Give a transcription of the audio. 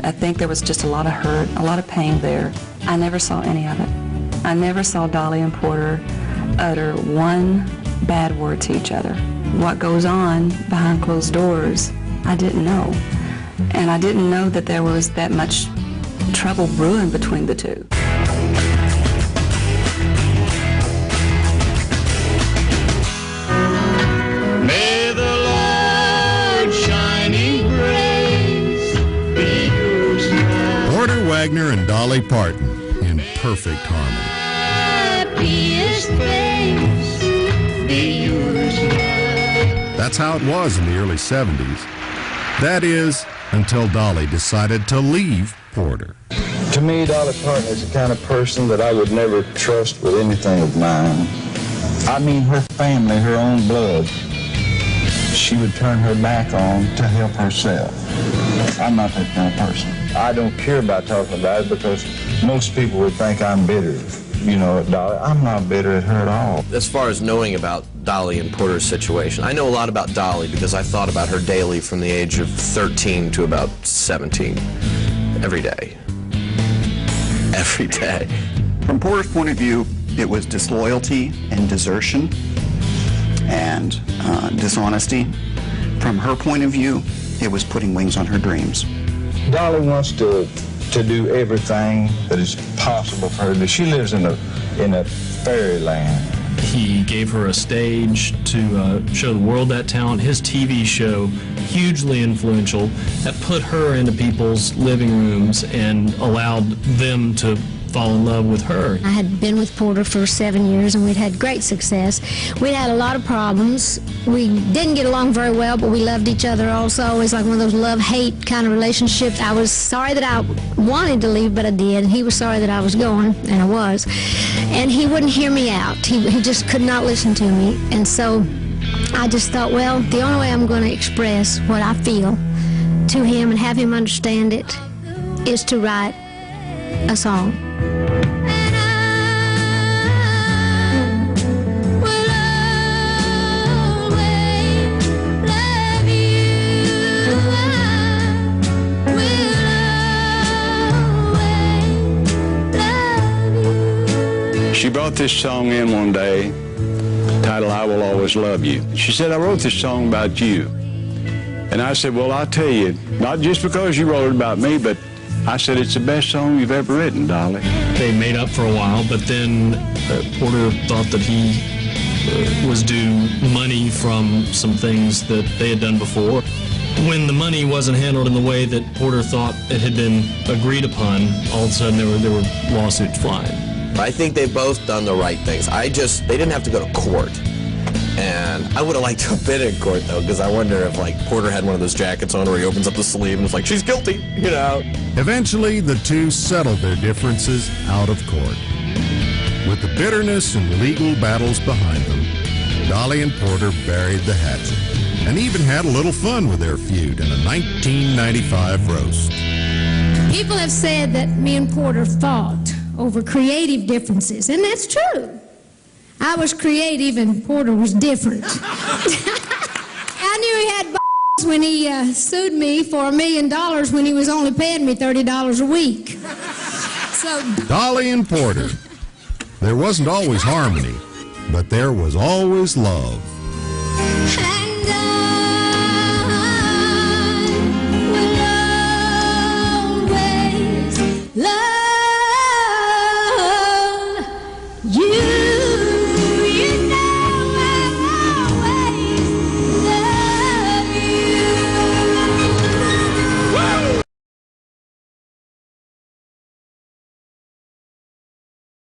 I think there was just a lot of hurt, a lot of pain there. I never saw any of it. I never saw Dolly and Porter utter one bad word to each other. What goes on behind closed doors, I didn't know. And I didn't know that there was that much trouble brewing between the two. May the Lord shining grace be yours now. Porter Wagoner and Dolly Parton in perfect harmony. Happiest face be yours now. That's how it was in the early 70s. That is, until Dolly decided to leave Porter. To me, Dolly Parton is the kind of person that I would never trust with anything of mine. I mean, her family, her own blood, she would turn her back on to help herself. I'm not that kind of person. I don't care about talking about it because most people would think I'm bitter. You know, at Dolly, I'm not bitter at her at all. As far as knowing about Dolly and Porter's situation, I know a lot about Dolly because I thought about her daily from the age of 13 to about 17. Every day. Every day. From Porter's point of view, it was disloyalty and desertion and dishonesty. From her point of view, it was putting wings on her dreams. Dolly wants to do everything that is possible for her. She lives in a fairyland. He gave her a stage to show the world that talent. His TV show, hugely influential, that put her into people's living rooms and allowed them to fall in love with her. I had been with Porter for 7 years, and we'd had great success. We'd had a lot of problems. We didn't get along very well, but we loved each other also. It was like one of those love-hate kind of relationships. I was sorry that I wanted to leave, but I did. He was sorry that I was going, and I was. And he wouldn't hear me out. He just could not listen to me. And so I just thought, well, the only way I'm going to express what I feel to him and have him understand it is to write a song. She brought this song in one day, titled I Will Always Love You. She said, I wrote this song about you. And I said, well, I'll tell you, not just because you wrote it about me, but I said, it's the best song you've ever written, Dolly. They made up for a while, but then Porter thought that he was due money from some things that they had done before. When the money wasn't handled in the way that Porter thought it had been agreed upon, all of a sudden there were lawsuits flying. I think they've both done the right things. They didn't have to go to court. And I would have liked to have been in court, though, because I wonder if, like, Porter had one of those jackets on where he opens up the sleeve and it's like, she's guilty, you know. Eventually, the two settled their differences out of court. With the bitterness and legal battles behind them, Dolly and Porter buried the hatchet and even had a little fun with their feud in a 1995 roast. People have said that me and Porter fought over creative differences, and that's true. I was creative and Porter was different. I knew he had balls when he sued me for $1 million when he was only paying me $30 a week. So Dolly and Porter. There wasn't always harmony, but there was always love.